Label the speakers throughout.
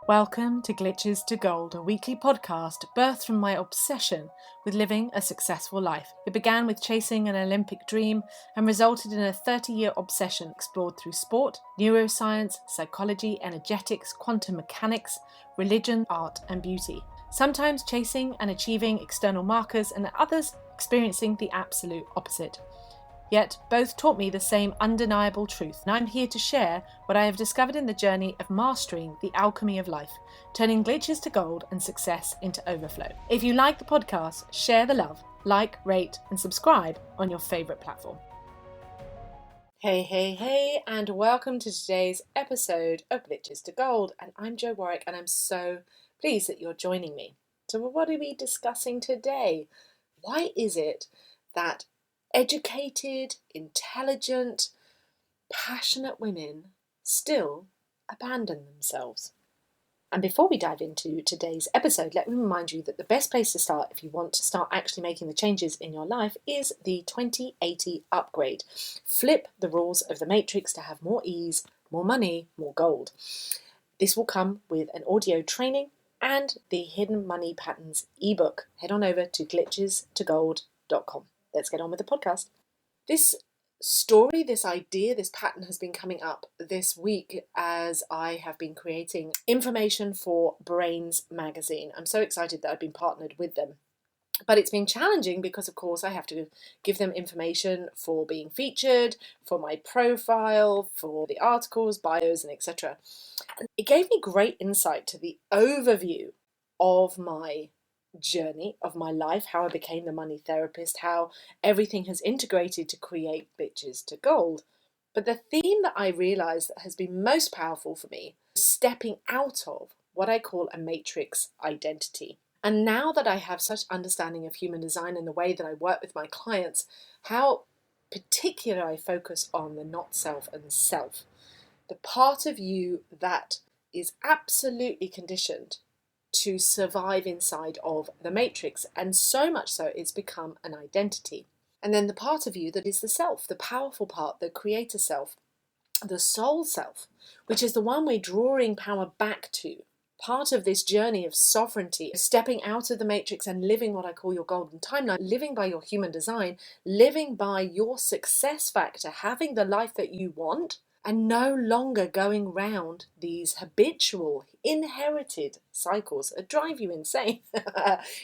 Speaker 1: Welcome to Glitches to Gold, a weekly podcast birthed from my obsession with living a successful life. It began with chasing an Olympic dream and resulted in a 30-year obsession explored through sport, neuroscience, psychology, energetics, quantum mechanics, religion, art, and beauty. Sometimes chasing and achieving external markers, and at others experiencing the absolute opposite. Yet both taught me the same undeniable truth, and I'm here to share what I have discovered in the journey of mastering the alchemy of life, turning glitches to gold and success into overflow. If you like the podcast, share the love, like, rate, and subscribe on your favourite platform. Hey, and welcome to today's episode of Glitches to Gold. And I'm Jo Warwick, and I'm so pleased that you're joining me. So what are we discussing today? Why is it that educated, intelligent, passionate women still abandon themselves? And before we dive into today's episode, let me remind you that the best place to start if you want to start actually making the changes in your life is the 2080 upgrade. Flip the rules of the matrix to have more ease, more money, more gold. This will come with an audio training and the Hidden Money Patterns ebook. Head on over to glitchestogold.com. Let's get on with the podcast. This story, this idea, this pattern has been coming up this week as I have been creating information for Brains magazine. I'm so excited that I've been partnered with them. But it's been challenging because, of course, I have to give them information for being featured, for my profile, for the articles, bios, and etc. It gave me great insight to the overview of my journey, of my life, how I became the money therapist, how everything has integrated to create Glitches to Gold. But the theme that I realized that has been most powerful for me is stepping out of what I call a matrix identity. And now that I have such understanding of human design and the way that I work with my clients, how particular I focus on the not self and self, the part of you that is absolutely conditioned to survive inside of the matrix, and so much so it's become an identity. And then the part of you that is the self, the powerful part, the creator self, the soul self, which is the one we're drawing power back to. Part of this journey of sovereignty, stepping out of the matrix and living what I call your golden timeline, living by your human design, living by your success factor, having the life that you want, and no longer going round these habitual, inherited cycles that drive you insane,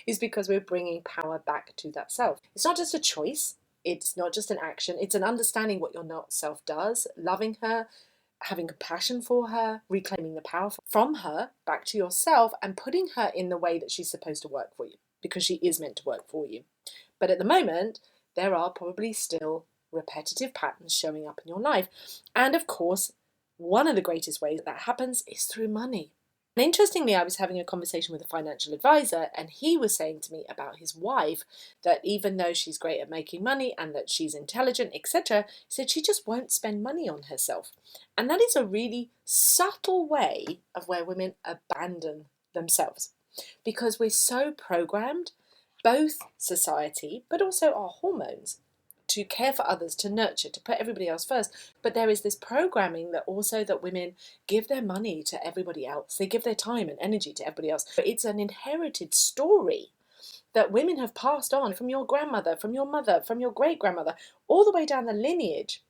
Speaker 1: is because we're bringing power back to that self. It's not just a choice. It's not just an action. It's an understanding what your not self does, loving her, having compassion for her, reclaiming the power from her back to yourself, and putting her in the way that she's supposed to work for you, because she is meant to work for you. But at the moment, there are probably still repetitive patterns showing up in your life. And of course, one of the greatest ways that happens is through money. And interestingly, I was having a conversation with a financial advisor, and he was saying to me about his wife that even though she's great at making money and that she's intelligent, etc., he said she just won't spend money on herself. And that is a really subtle way of where women abandon themselves, because we're so programmed, both society, but also our hormones, to care for others, to nurture, to put everybody else first. But there is this programming that also that women give their money to everybody else. They give their time and energy to everybody else. It's an inherited story that women have passed on from your grandmother, from your mother, from your great-grandmother, all the way down the lineage,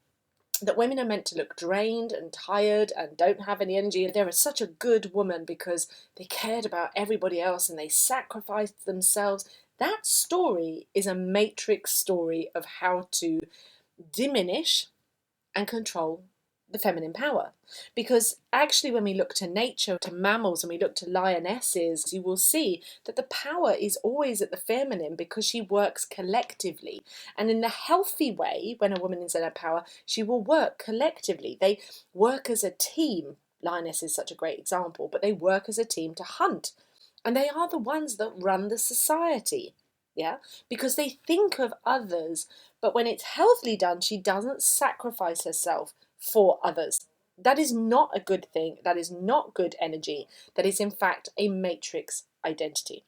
Speaker 1: that women are meant to look drained and tired and don't have any energy. They're such a good woman because they cared about everybody else and they sacrificed themselves. That story is a matrix story of how to diminish and control the feminine power. Because actually, when we look to nature, to mammals, and we look to lionesses, you will see that the power is always at the feminine because she works collectively. And in the healthy way, when a woman is in her power, she will work collectively. They work as a team. Lioness is such a great example, but they work as a team to hunt. And they are the ones that run the society, yeah? Because they think of others, but when it's healthily done, she doesn't sacrifice herself for others. That is not a good thing. That is not good energy. That is, in fact, a matrix identity.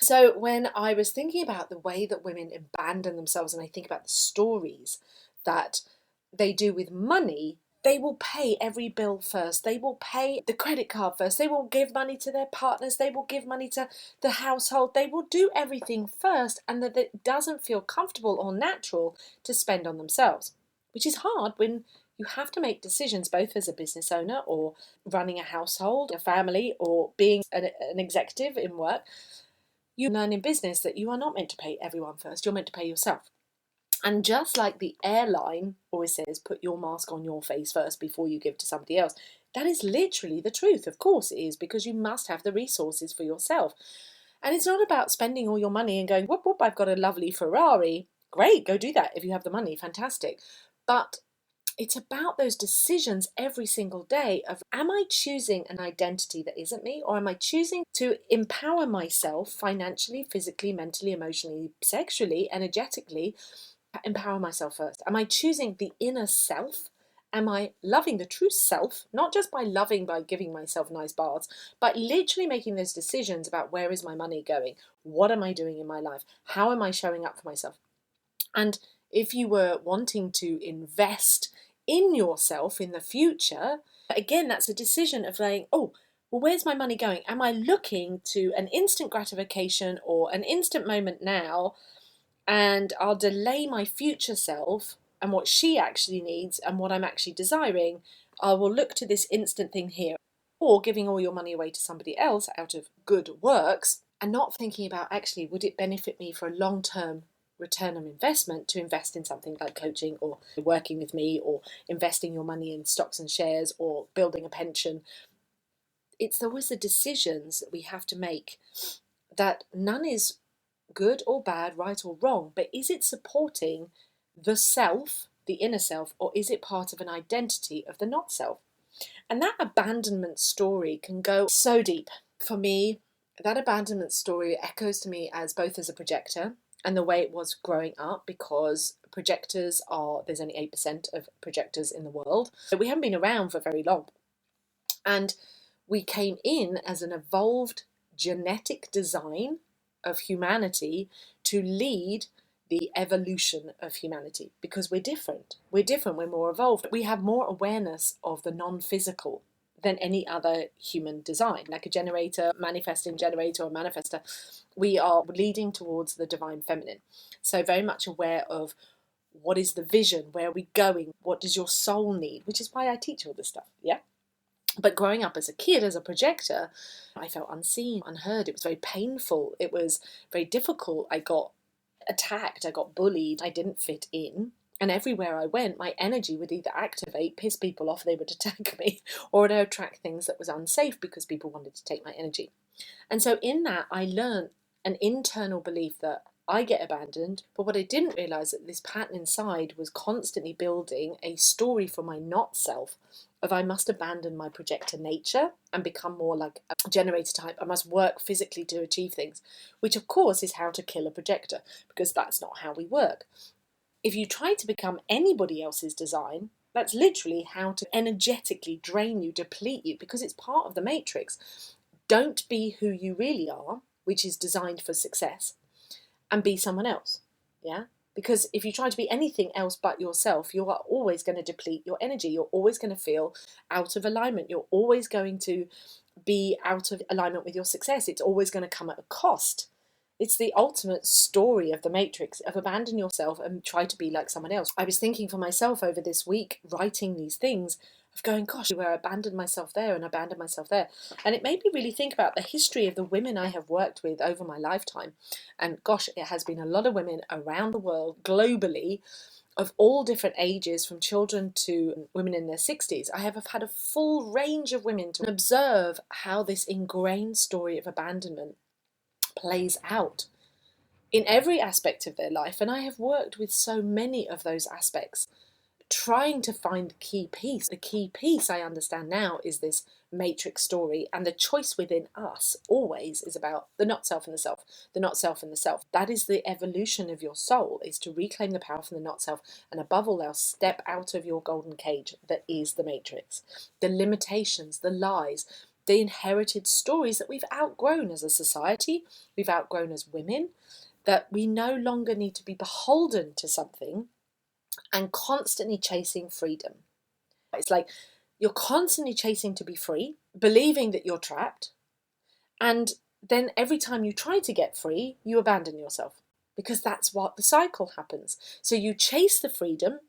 Speaker 1: So when I was thinking about the way that women abandon themselves, and I think about the stories that they do with money, They will pay every bill first. They will pay the credit card first. They will give money to their partners. They will give money to the household. They will do everything first, and that it doesn't feel comfortable or natural to spend on themselves, which is hard when you have to make decisions both as a business owner or running a household, a family, or being an executive in work. You learn in business that you are not meant to pay everyone first. You're meant to pay yourself. And just like the airline always says, put your mask on your face first before you give to somebody else, that is literally the truth. Of course it is, because you must have the resources for yourself. And it's not about spending all your money and going, whoop, whoop, I've got a lovely Ferrari. Great, go do that if you have the money, fantastic. But it's about those decisions every single day of, am I choosing an identity that isn't me, or am I choosing to empower myself financially, physically, mentally, emotionally, sexually, energetically? Empower myself first. Am I choosing the inner self? Am I loving the true self, not just by giving myself nice baths, but literally making those decisions about, where is my money going? What am I doing in my life? How am I showing up for myself? And if you were wanting to invest in yourself in the future, again, that's a decision of saying, oh, well, where's my money going? Am I looking to an instant gratification or an instant moment now, and I'll delay my future self and what she actually needs and what I'm actually desiring? I will look to this instant thing here. Or giving all your money away to somebody else out of good works and not thinking about, actually, would it benefit me for a long-term return on investment to invest in something like coaching or working with me, or investing your money in stocks and shares, or building a pension? It's always the decisions that we have to make, that none is good or bad, right or wrong, but is it supporting the self, the inner self, or is it part of an identity of the not self? And that abandonment story can go so deep. For me, that abandonment story echoes to me as both as a projector and the way it was growing up, because there's only 8% of projectors in the world. So we haven't been around for very long. And we came in as an evolved genetic design of humanity to lead the evolution of humanity, because we're different. We're more evolved. We have more awareness of the non-physical than any other human design, like a generator, manifesting generator or manifester. We are leading towards the divine feminine. So very much aware of, what is the vision? Where are we going? What does your soul need? Which is why I teach all this stuff, yeah? But growing up as a kid, as a projector, I felt unseen, unheard. It was very painful. It was very difficult. I got attacked. I got bullied. I didn't fit in. And everywhere I went, my energy would either activate, piss people off, they would attack me, or it would attract things that was unsafe because people wanted to take my energy. And so in that, I learned an internal belief that I get abandoned. But what I didn't realize, that this pattern inside was constantly building a story for my not self of, I must abandon my projector nature and become more like a generator type. I must work physically to achieve things, which of course is how to kill a projector, because that's not how we work. If you try to become anybody else's design, that's literally how to energetically drain you, deplete you, because it's part of the matrix. Don't be who you really are, which is designed for success, and be someone else. Yeah? Because if you try to be anything else but yourself, you are always going to deplete your energy. You're always going to feel out of alignment. You're always going to be out of alignment with your success. It's always going to come at a cost. It's the ultimate story of the matrix, of abandon yourself and try to be like someone else. I was thinking for myself over this week, writing these things, of going, gosh, where I abandoned myself there and abandoned myself there. And it made me really think about the history of the women I have worked with over my lifetime. And gosh, it has been a lot of women around the world, globally, of all different ages, from children to women in their 60s. I have had a full range of women to observe how this ingrained story of abandonment plays out in every aspect of their life. And I have worked with so many of those aspects, trying to find the key piece. The key piece, I understand now, is this matrix story, and the choice within us always is about the not self and the self, the not self and the self. That is the evolution of your soul, is to reclaim the power from the not self, and above all else, step out of your golden cage that is the matrix. The limitations, the lies, the inherited stories that we've outgrown as a society, we've outgrown as women, that we no longer need to be beholden to something and constantly chasing freedom. It's like you're constantly chasing to be free, believing that you're trapped, and then every time you try to get free, you abandon yourself, because that's what the cycle happens. So you chase the freedom,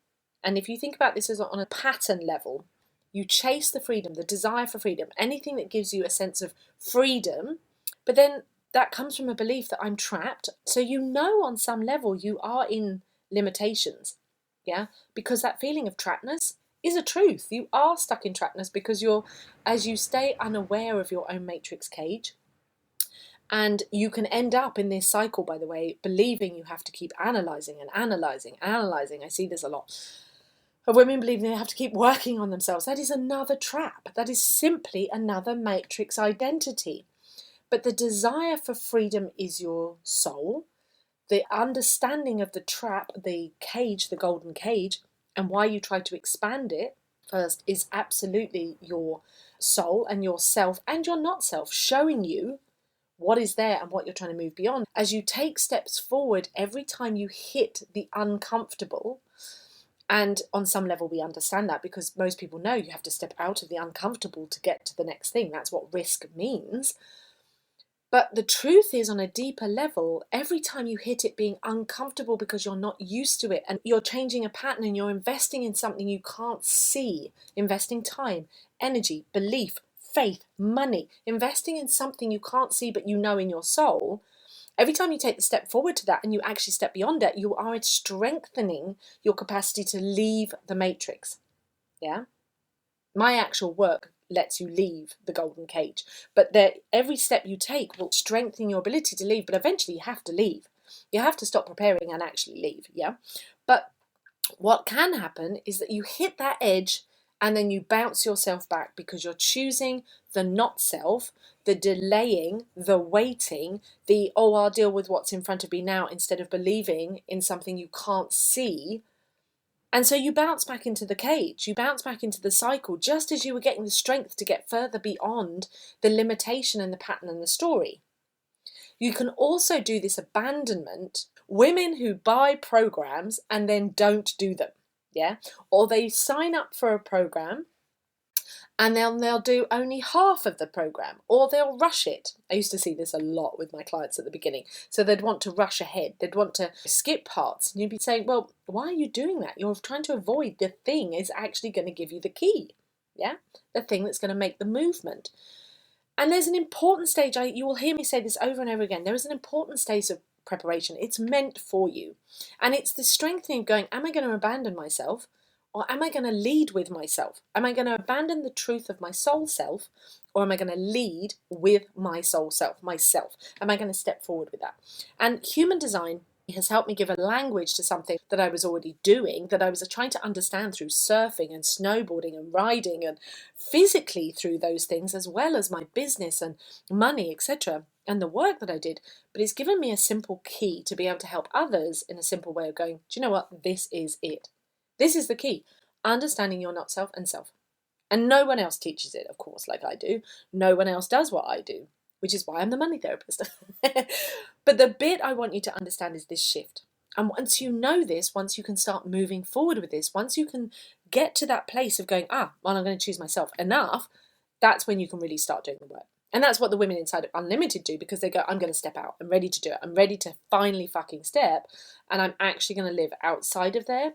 Speaker 1: and if you think about this as on a pattern level, you chase the freedom, the desire for freedom, anything that gives you a sense of freedom, but then that comes from a belief that I'm trapped. So you know on some level you are in limitations, yeah, because that feeling of trappedness is a truth. You are stuck in trappedness because as you stay unaware of your own matrix cage, and you can end up in this cycle, by the way, believing you have to keep analysing and analysing, analysing. I see this a lot. Of women believing they have to keep working on themselves. That is another trap. That is simply another matrix identity. But the desire for freedom is your soul. The understanding of the trap, the cage, the golden cage, and why you try to expand it first is absolutely your soul and your self and your not self showing you what is there and what you're trying to move beyond. As you take steps forward, every time you hit the uncomfortable, and on some level we understand that because most people know you have to step out of the uncomfortable to get to the next thing. That's what risk means. But the truth is, on a deeper level, every time you hit it being uncomfortable because you're not used to it and you're changing a pattern and you're investing in something you can't see, investing time, energy, belief, faith, money, investing in something you can't see but you know in your soul, every time you take the step forward to that and you actually step beyond it, you are strengthening your capacity to leave the matrix. Yeah? My actual work lets you leave the golden cage, but every step you take will strengthen your ability to leave, but eventually you have to leave. You have to stop preparing and actually leave, yeah? But what can happen is that you hit that edge and then you bounce yourself back because you're choosing the not self, the delaying, the waiting, I'll deal with what's in front of me now, instead of believing in something you can't see. And so you bounce back into the cage, you bounce back into the cycle, just as you were getting the strength to get further beyond the limitation and the pattern and the story. You can also do this abandonment. Women who buy programs and then don't do them, yeah? Or they sign up for a program and then they'll do only half of the program, or they'll rush it. I used to see this a lot with my clients at the beginning. So they'd want to rush ahead. They'd want to skip parts. And you'd be saying, well, why are you doing that? You're trying to avoid the thing is actually going to give you the key. Yeah? The thing that's going to make the movement. And there's an important stage. You will hear me say this over and over again. There is an important stage of preparation. It's meant for you. And it's the strengthening of going, am I going to abandon myself? Or am I going to lead with myself? Am I going to abandon the truth of my soul self? Or am I going to lead with my soul self, myself? Am I going to step forward with that? And human design has helped me give a language to something that I was already doing, that I was trying to understand through surfing and snowboarding and riding and physically through those things, as well as my business and money, etc., and the work that I did. But it's given me a simple key to be able to help others in a simple way of going, do you know what? This is it. This is the key. Understanding your not self and self. And no one else teaches it, of course, like I do. No one else does what I do, which is why I'm the money therapist. But the bit I want you to understand is this shift. And once you know this, once you can start moving forward with this, once you can get to that place of going, well, I'm going to choose myself enough, that's when you can really start doing the work. And that's what the women inside of Unlimited do, because they go, I'm going to step out. I'm ready to do it. I'm ready to finally fucking step. And I'm actually going to live outside of there,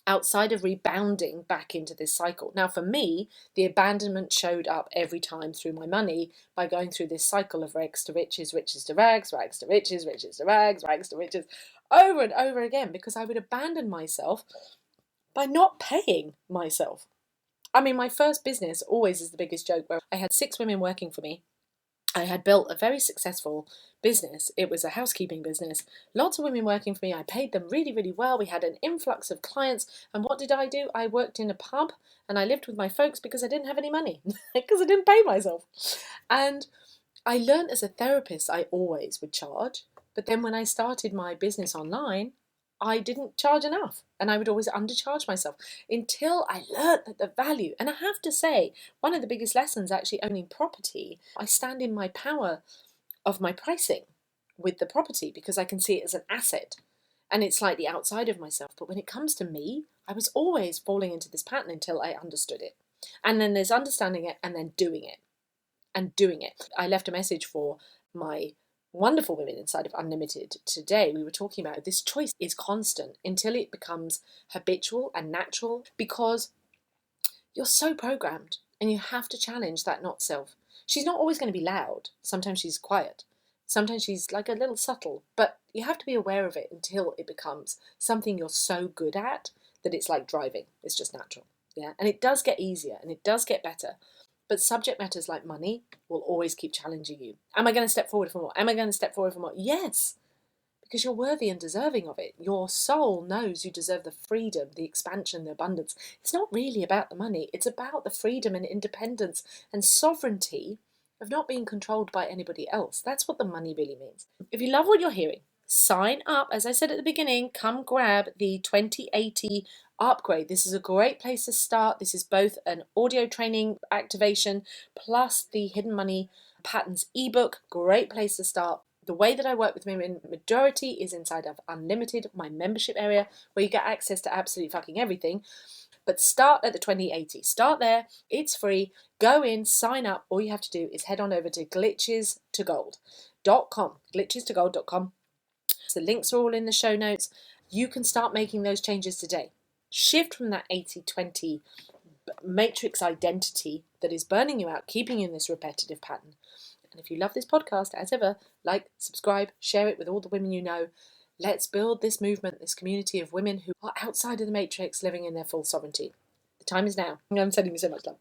Speaker 1: outside of rebounding back into this cycle. Now, for me, the abandonment showed up every time through my money by going through this cycle of rags to riches, riches to rags, rags to riches, riches to rags, rags to riches, over and over again, because I would abandon myself by not paying myself. I mean, my first business always is the biggest joke, where I had 6 women working for me. I had built a very successful business. It was a housekeeping business. Lots of women working for me. I paid them really, really well. We had an influx of clients. And what did I do? I worked in a pub and I lived with my folks because I didn't have any money, because I didn't pay myself. And I learned as a therapist, I always would charge. But then when I started my business online, I didn't charge enough, and I would always undercharge myself until I learnt that the value. And I have to say, one of the biggest lessons actually owning property, I stand in my power of my pricing with the property, because I can see it as an asset. and it's slightly outside of myself. But when it comes to me, I was always falling into this pattern until I understood it. And then there's understanding it and then doing it and doing it. I left a message for my wonderful women inside of Unlimited today. We were talking about this choice is constant until it becomes habitual and natural, because you're so programmed and you have to challenge that not self. She's not always going to be loud. Sometimes she's quiet. Sometimes she's like a little subtle, but you have to be aware of it until it becomes something you're so good at that it's like driving. It's just natural. Yeah. And it does get easier and it does get better. But subject matters like money will always keep challenging you. Am I going to step forward for more? Am I going to step forward for more? Yes, because you're worthy and deserving of it. Your soul knows you deserve the freedom, the expansion, the abundance. It's not really about the money. It's about the freedom and independence and sovereignty of not being controlled by anybody else. That's what the money really means. If you love what you're hearing, sign up. As I said at the beginning, come grab the 2080 upgrade. This is a great place to start. This is both an audio training activation plus the Hidden Money Patterns ebook. Great place to start. The way that I work with women, majority is inside of Unlimited, my membership area, where you get access to absolutely fucking everything. But start at the 2080. Start there. It's free. Go in, sign up. All you have to do is head on over to glitchestogold.com, glitchestogold.com. The links are all in the show notes. You can start making those changes today. Shift from that 80-20 matrix identity that is burning you out, keeping you in this repetitive pattern. And if you love this podcast, as ever, like, subscribe, share it with all the women you know. Let's build this movement, this community of women who are outside of the matrix, living in their full sovereignty. The time is now. I'm sending you so much love.